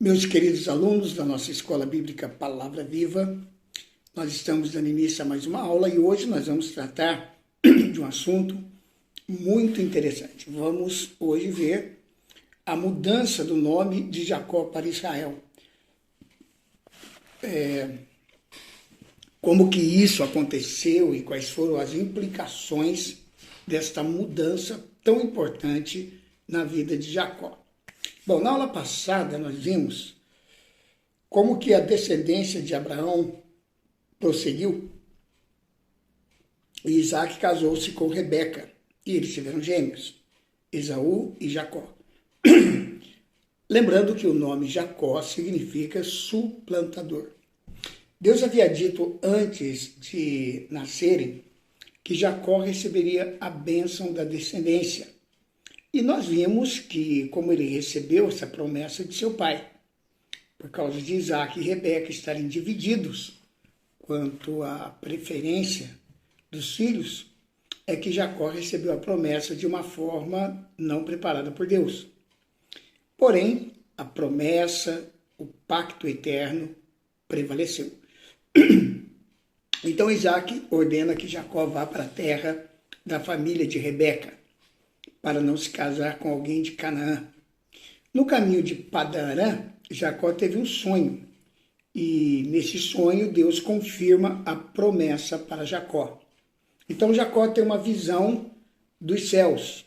Meus queridos alunos da nossa Escola Bíblica Palavra Viva, nós estamos dando início a mais uma aula e hoje nós vamos tratar de um assunto muito interessante. Vamos hoje ver a mudança do nome de Jacó para Israel. Como que isso aconteceu e quais foram as implicações desta mudança tão importante na vida de Jacó. Bom, na aula passada nós vimos como que a descendência de Abraão prosseguiu. E Isaac casou-se com Rebeca e eles tiveram gêmeos, Esaú e Jacó. Lembrando que o nome Jacó significa suplantador. Deus havia dito antes de nascerem que Jacó receberia a bênção da descendência. E nós vimos que, como ele recebeu essa promessa de seu pai, por causa de Isaac e Rebeca estarem divididos quanto à preferência dos filhos, é que Jacó recebeu a promessa de uma forma não preparada por Deus. Porém, a promessa, o pacto eterno, prevaleceu. Então Isaac ordena que Jacó vá para a terra da família de Rebeca, para não se casar com alguém de Canaã. No caminho de Padã-Arã, Jacó teve um sonho, e nesse sonho Deus confirma a promessa para Jacó. Então Jacó tem uma visão dos céus,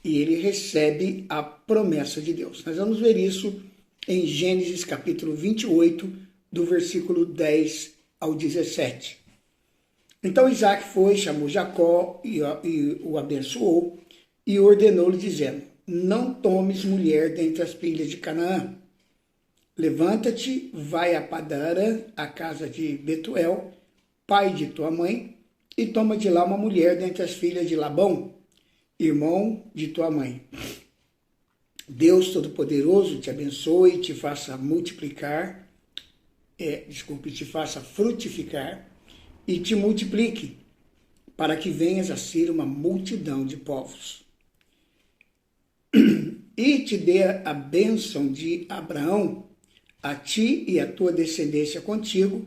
e ele recebe a promessa de Deus. Nós vamos ver isso em Gênesis capítulo 28, do versículo 10 ao 17. Então Isaac foi, chamou Jacó e o abençoou, e ordenou-lhe, dizendo: não tomes mulher dentre as filhas de Canaã. Levanta-te, vai a Padã-Arã, a casa de Betuel, pai de tua mãe, e toma de lá uma mulher dentre as filhas de Labão, irmão de tua mãe. Deus Todo-Poderoso te abençoe e te faça multiplicar, te faça frutificar e te multiplique, para que venhas a ser uma multidão de povos. E te dê a bênção de Abraão, a ti e a tua descendência contigo,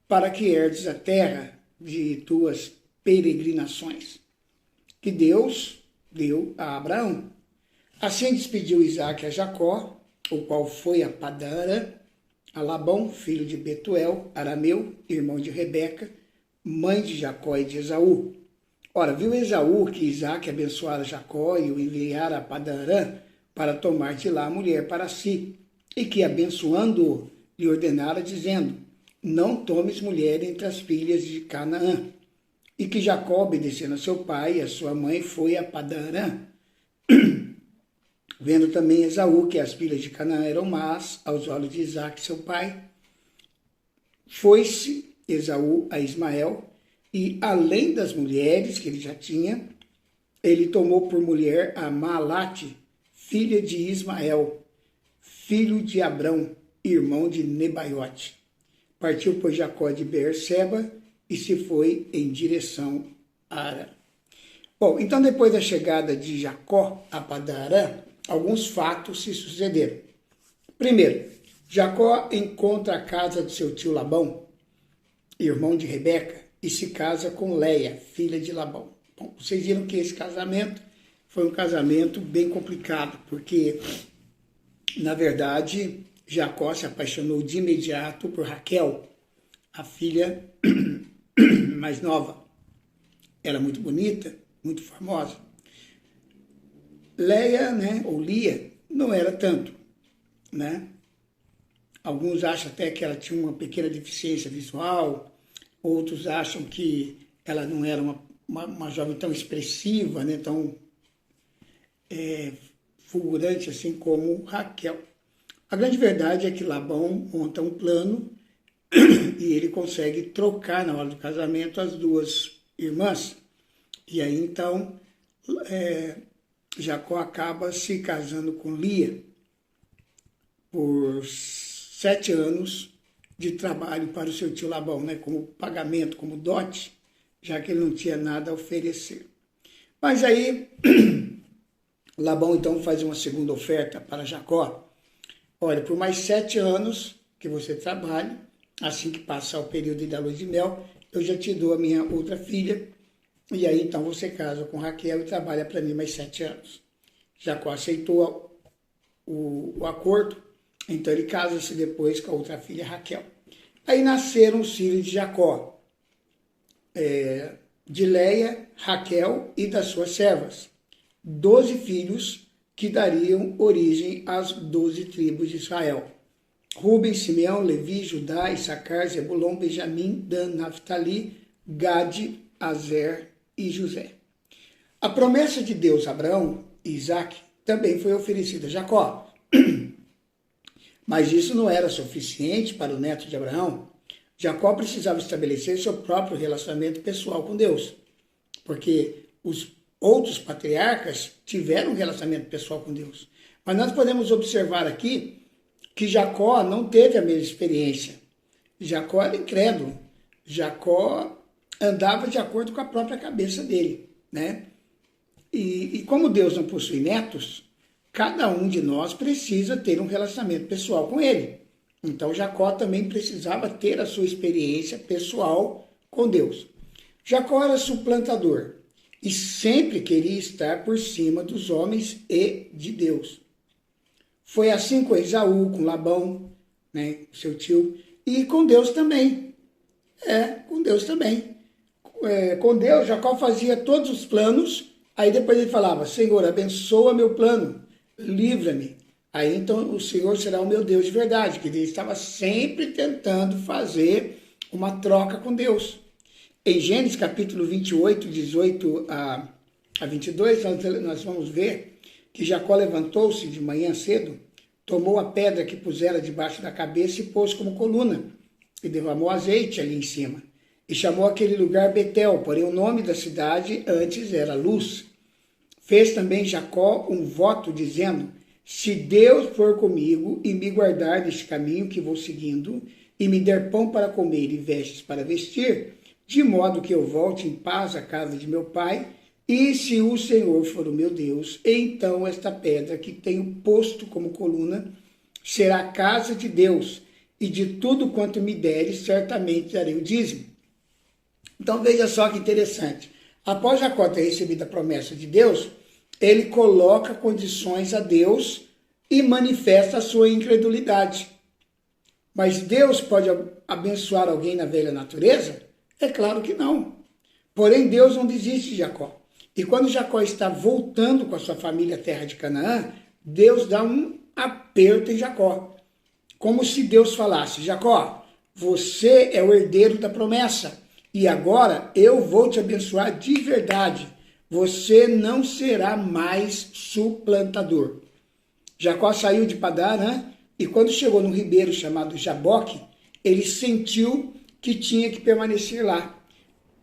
para que herdes a terra de tuas peregrinações, que Deus deu a Abraão. Assim despediu Isaac a Jacó, o qual foi a Padã-Arã, a Labão, filho de Betuel, arameu, irmão de Rebeca, mãe de Jacó e de Esaú. Ora, viu Esaú que Isaac abençoara Jacó e o enviara a Padã-Arã para tomar de lá a mulher para si, e que, abençoando-o, lhe ordenara, dizendo: não tomes mulher entre as filhas de Canaã. E que Jacó, obedecendo a seu pai e a sua mãe, foi a Padã-Arã. Vendo também Esaú que as filhas de Canaã eram más aos olhos de Isaac, seu pai, foi-se Esaú a Ismael, e além das mulheres que ele já tinha, ele tomou por mulher a Maalate, filha de Ismael, filho de Abrão, irmão de Nebaiote. Partiu, pois, Jacó de Beerseba e se foi em direção a Arã. Bom, então depois da chegada de Jacó a Padã-Arã, alguns fatos se sucederam. Primeiro, Jacó encontra a casa de seu tio Labão, irmão de Rebeca, e se casa com Leia, filha de Labão. Bom, vocês viram que esse casamento foi um casamento bem complicado, porque, na verdade, Jacó se apaixonou de imediato por Raquel, a filha mais nova. Era muito bonita, muito formosa. Leia, ou Lia, não era tanto, Alguns acham até que ela tinha uma pequena deficiência visual, outros acham que ela não era uma jovem tão expressiva, tão fulgurante assim como Raquel. A grande verdade é que Labão monta um plano e ele consegue trocar na hora do casamento as duas irmãs. E aí então Jacó acaba se casando com Lia por 7 anos de trabalho para o seu tio Labão, como pagamento, como dote, já que ele não tinha nada a oferecer. Mas aí Labão então faz uma segunda oferta para Jacó, olha, por mais 7 anos que você trabalhe, assim que passar o período da lua de mel, eu já te dou a minha outra filha, e aí então você casa com Raquel e trabalha para mim mais 7 anos. Jacó aceitou o acordo, então ele casa-se depois com a outra filha, Raquel. Aí nasceram os filhos de Jacó, de Leia, Raquel e das suas servas. 12 filhos que dariam origem às 12 tribos de Israel. Rubem, Simeão, Levi, Judá, Issacar, Zebulon, Benjamim, Dan, Naftali, Gade, Azer e José. A promessa de Deus a Abraão e Isaac também foi oferecida a Jacó. Mas isso não era suficiente para o neto de Abraão. Jacó precisava estabelecer seu próprio relacionamento pessoal com Deus, porque os outros patriarcas tiveram um relacionamento pessoal com Deus. Mas nós podemos observar aqui que Jacó não teve a mesma experiência. Jacó era incrédulo. Jacó andava de acordo com a própria cabeça dele, né? E como Deus não possui netos, cada um de nós precisa ter um relacionamento pessoal com ele. Então Jacó também precisava ter a sua experiência pessoal com Deus. Jacó era suplantador e sempre queria estar por cima dos homens e de Deus. Foi assim com Esaú, com Labão, né, seu tio, e com Deus também. Com Deus também. Com Deus, Jacó fazia todos os planos, aí depois ele falava, Senhor, abençoa meu plano, livra-me. Aí então o Senhor será o meu Deus de verdade, que ele estava sempre tentando fazer uma troca com Deus. Em Gênesis capítulo 28, 18 a 22, nós vamos ver que Jacó levantou-se de manhã cedo, tomou a pedra que pusera debaixo da cabeça e pôs como coluna, e derramou azeite ali em cima. E chamou aquele lugar Betel, porém o nome da cidade antes era Luz. Fez também Jacó um voto dizendo, se Deus for comigo e me guardar neste caminho que vou seguindo, e me der pão para comer e vestes para vestir, de modo que eu volte em paz à casa de meu pai, e se o Senhor for o meu Deus, então esta pedra que tenho posto como coluna será a casa de Deus, e de tudo quanto me deres, certamente darei o dízimo. Então veja só que interessante. Após Jacó ter recebido a promessa de Deus, ele coloca condições a Deus e manifesta a sua incredulidade. Mas Deus pode abençoar alguém na velha natureza? É claro que não. Porém, Deus não desiste de Jacó. E quando Jacó está voltando com a sua família à terra de Canaã, Deus dá um aperto em Jacó. Como se Deus falasse, Jacó, você é o herdeiro da promessa. E agora eu vou te abençoar de verdade. Você não será mais suplantador. Jacó saiu de Padã e quando chegou no ribeiro chamado Jaboque, ele sentiu que tinha que permanecer lá.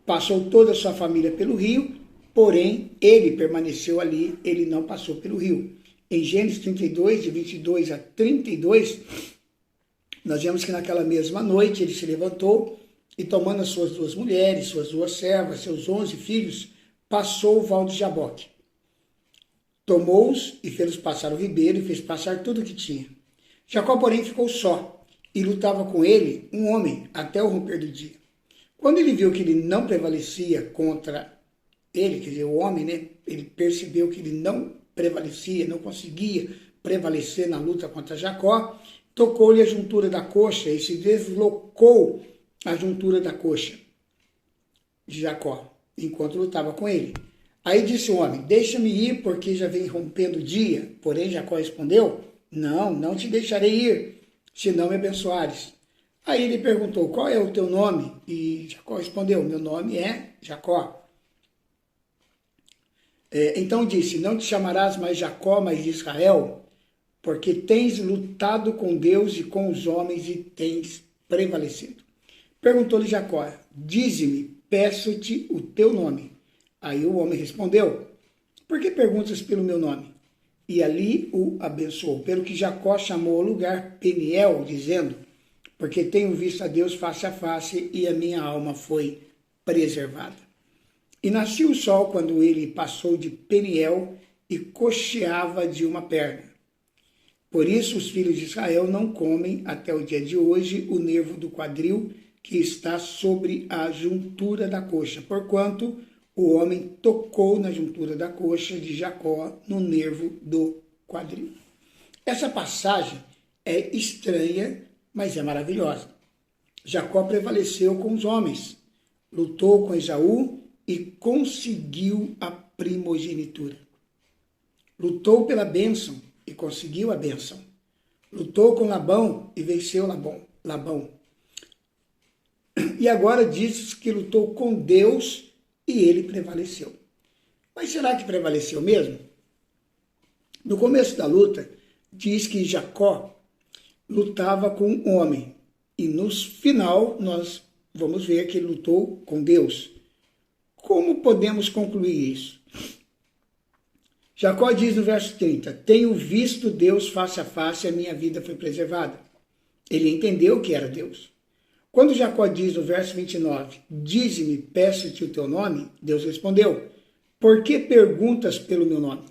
Passou toda a sua família pelo rio, porém ele permaneceu ali, ele não passou pelo rio. Em Gênesis 32, de 22 a 32, nós vemos que naquela mesma noite ele se levantou e tomando as suas 2 mulheres, suas 2 servas, seus 11 filhos, passou o val de Jaboque. Tomou-os e fez-os passar o ribeiro e fez passar tudo o que tinha. Jacó, porém, ficou só e lutava com ele um homem até o romper do dia. Quando ele viu que ele não prevalecia contra ele, quer dizer, o homem, né? Ele percebeu que ele não prevalecia, não conseguia prevalecer na luta contra Jacó, tocou-lhe a juntura da coxa e se deslocou a juntura da coxa de Jacó, enquanto lutava com ele. Aí disse o homem, deixa-me ir, porque já vem rompendo o dia. Porém Jacó respondeu, não te deixarei ir, se não me abençoares. Aí ele perguntou, qual é o teu nome? E Jacó respondeu, meu nome é Jacó. Então disse, não te chamarás mais Jacó, mas Israel, porque tens lutado com Deus e com os homens e tens prevalecido. Perguntou-lhe Jacó, dize-me, peço-te o teu nome. Aí o homem respondeu, por que perguntas pelo meu nome? E ali o abençoou, pelo que Jacó chamou o lugar Peniel, dizendo, porque tenho visto a Deus face a face e a minha alma foi preservada. E nasceu o sol quando ele passou de Peniel e cocheava de uma perna. Por isso os filhos de Israel não comem até o dia de hoje o nervo do quadril que está sobre a juntura da coxa, porquanto o homem tocou na juntura da coxa de Jacó, no nervo do quadril. Essa passagem é estranha, mas é maravilhosa. Jacó prevaleceu com os homens, lutou com Esaú e conseguiu a primogenitura. Lutou pela bênção e conseguiu a bênção. Lutou com Labão e venceu Labão. E agora diz que lutou com Deus e ele prevaleceu. Mas será que prevaleceu mesmo? No começo da luta, diz que Jacó lutava com um homem. E no final, nós vamos ver que ele lutou com Deus. Como podemos concluir isso? Jacó diz no verso 30, tenho visto Deus face a face e a minha vida foi preservada. Ele entendeu que era Deus. Quando Jacó diz no verso 29, dize-me, peço-te o teu nome, Deus respondeu, por que perguntas pelo meu nome?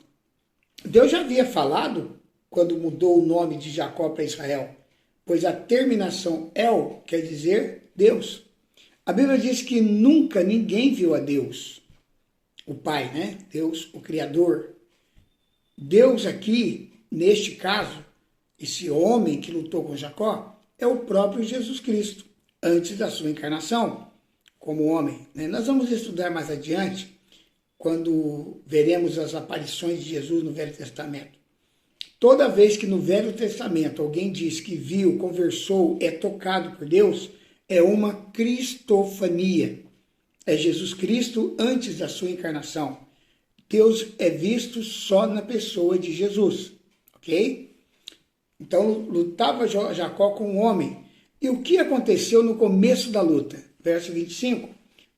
Deus já havia falado quando mudou o nome de Jacó para Israel, pois a terminação El quer dizer Deus. A Bíblia diz que nunca ninguém viu a Deus, o Pai, né? Deus, o Criador. Deus aqui, neste caso, esse homem que lutou com Jacó, é o próprio Jesus Cristo, antes da sua encarnação, como homem. Nós vamos estudar mais adiante, quando veremos as aparições de Jesus no Velho Testamento. Toda vez que no Velho Testamento alguém diz que viu, conversou, é tocado por Deus, é uma cristofania. É Jesus Cristo antes da sua encarnação. Deus é visto só na pessoa de Jesus, ok? Então, lutava Jacó com um homem. E o que aconteceu no começo da luta? Verso 25.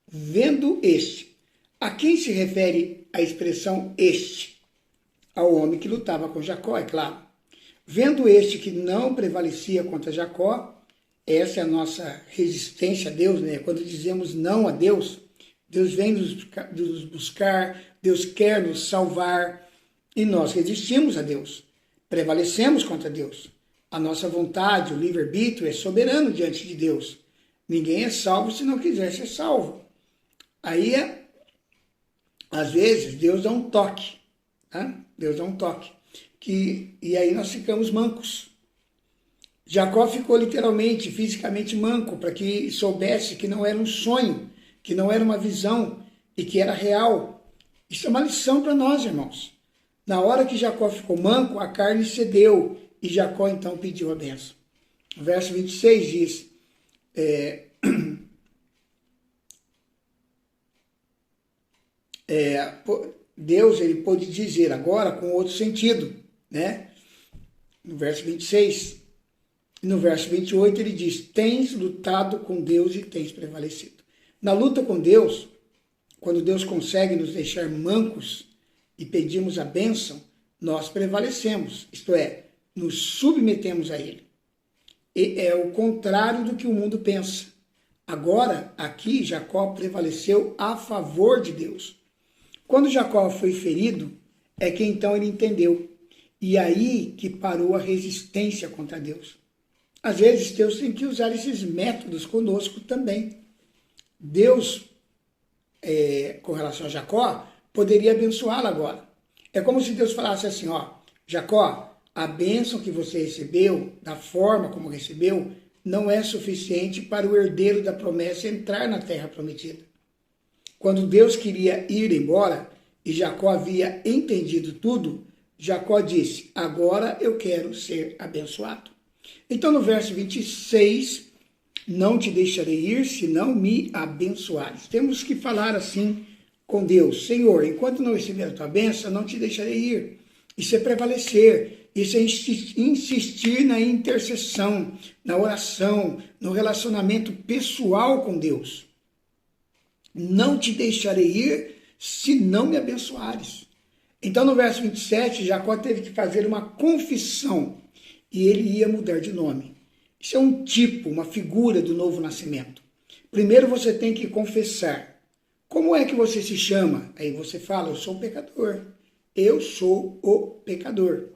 Vendo este. A quem se refere a expressão este? Ao homem que lutava com Jacó, é claro. Vendo este que não prevalecia contra Jacó, essa é a nossa resistência a Deus, né? Quando dizemos não a Deus, Deus vem nos buscar, Deus quer nos salvar e nós resistimos a Deus, prevalecemos contra Deus. A nossa vontade, o livre-arbítrio é soberano diante de Deus. Ninguém é salvo se não quiser ser salvo. Aí, às vezes, Deus dá um toque, tá? Deus dá um toque. E aí nós ficamos mancos. Jacó ficou literalmente, fisicamente manco, para que soubesse que não era um sonho, que não era uma visão e que era real. Isso é uma lição para nós, irmãos. Na hora que Jacó ficou manco, a carne cedeu e Jacó então pediu a bênção. O verso 26 diz, Deus ele pôde dizer agora com outro sentido, né? No verso 26, no verso 28 ele diz, tens lutado com Deus e tens prevalecido. Na luta com Deus, quando Deus consegue nos deixar mancos e pedimos a bênção, nós prevalecemos, isto é, nos submetemos a Ele. E é o contrário do que o mundo pensa. Agora, aqui, Jacó prevaleceu a favor de Deus. Quando Jacó foi ferido, é que então ele entendeu. E aí que parou a resistência contra Deus. Às vezes, Deus tem que usar esses métodos conosco também. Deus, com relação a Jacó, poderia abençoá-lo agora. É como se Deus falasse assim, ó, Jacó, a bênção que você recebeu, da forma como recebeu, não é suficiente para o herdeiro da promessa entrar na terra prometida. Quando Deus queria ir embora e Jacó havia entendido tudo, Jacó disse, agora eu quero ser abençoado. Então no verso 26, não te deixarei ir se não me abençoares. Temos que falar assim com Deus, Senhor, enquanto não receber a tua bênção, não te deixarei ir. Isso é prevalecer, isso é insistir na intercessão, na oração, no relacionamento pessoal com Deus. Não te deixarei ir se não me abençoares. Então no verso 27, Jacó teve que fazer uma confissão e ele ia mudar de nome. Isso é um tipo, uma figura do novo nascimento. Primeiro você tem que confessar. Como é que você se chama? Aí você fala, eu sou um pecador. Eu sou o pecador.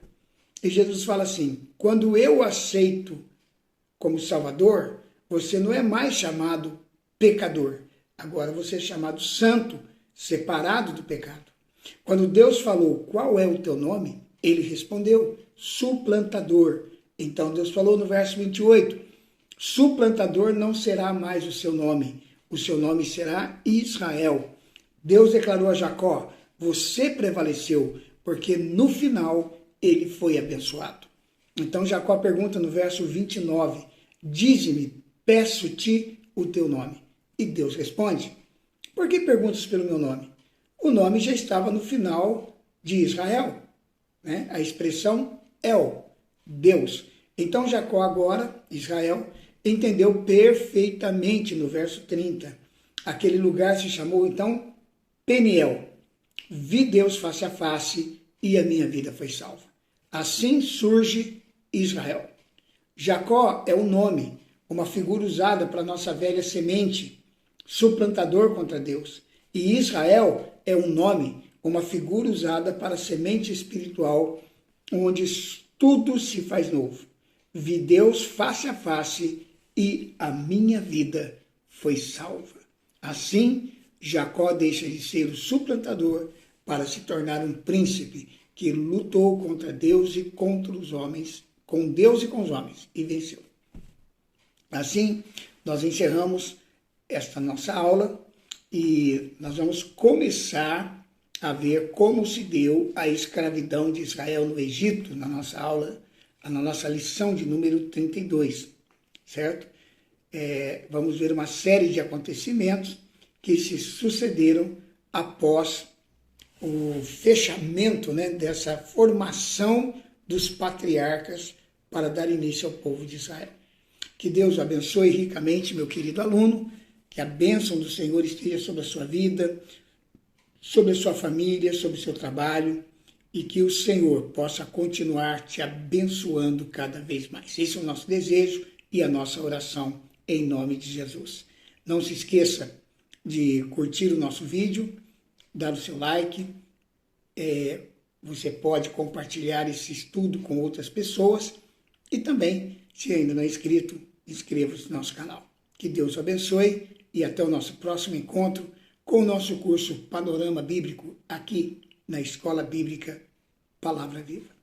E Jesus fala assim: quando eu aceito como Salvador, você não é mais chamado pecador. Agora você é chamado santo, separado do pecado. Quando Deus falou, qual é o teu nome? Ele respondeu, suplantador. Então Deus falou no verso 28, suplantador não será mais o seu nome será Israel. Deus declarou a Jacó, você prevaleceu, porque no final ele foi abençoado. Então Jacó pergunta no verso 29, dize-me, peço-te o teu nome. E Deus responde, por que perguntas pelo meu nome? O nome já estava no final de Israel, né? A expressão El, Deus. Então Jacó agora, Israel, entendeu perfeitamente no verso 30. Aquele lugar se chamou então Peniel. Vi Deus face a face e a minha vida foi salva. Assim surge Israel. Jacó é o nome, uma figura usada para nossa velha semente, suplantador contra Deus. E Israel é um nome, uma figura usada para a semente espiritual, onde tudo se faz novo. Vi Deus face a face e a minha vida foi salva. Assim, Jacó deixa de ser o suplantador para se tornar um príncipe que lutou contra Deus e contra os homens, com Deus e com os homens, e venceu. Assim, nós encerramos esta nossa aula e nós vamos começar a ver como se deu a escravidão de Israel no Egito, na nossa aula, na nossa lição de número 32, certo? Vamos ver uma série de acontecimentos que se sucederam após o fechamento, né, dessa formação dos patriarcas para dar início ao povo de Israel. Que Deus o abençoe ricamente, meu querido aluno, que a bênção do Senhor esteja sobre a sua vida, sobre a sua família, sobre o seu trabalho, e que o Senhor possa continuar te abençoando cada vez mais. Esse é o nosso desejo e a nossa oração em nome de Jesus. Não se esqueça de curtir o nosso vídeo, dar o seu like, você pode compartilhar esse estudo com outras pessoas e também, se ainda não é inscrito, inscreva-se no nosso canal. Que Deus o abençoe e até o nosso próximo encontro com o nosso curso Panorama Bíblico aqui na Escola Bíblica Palavra Viva.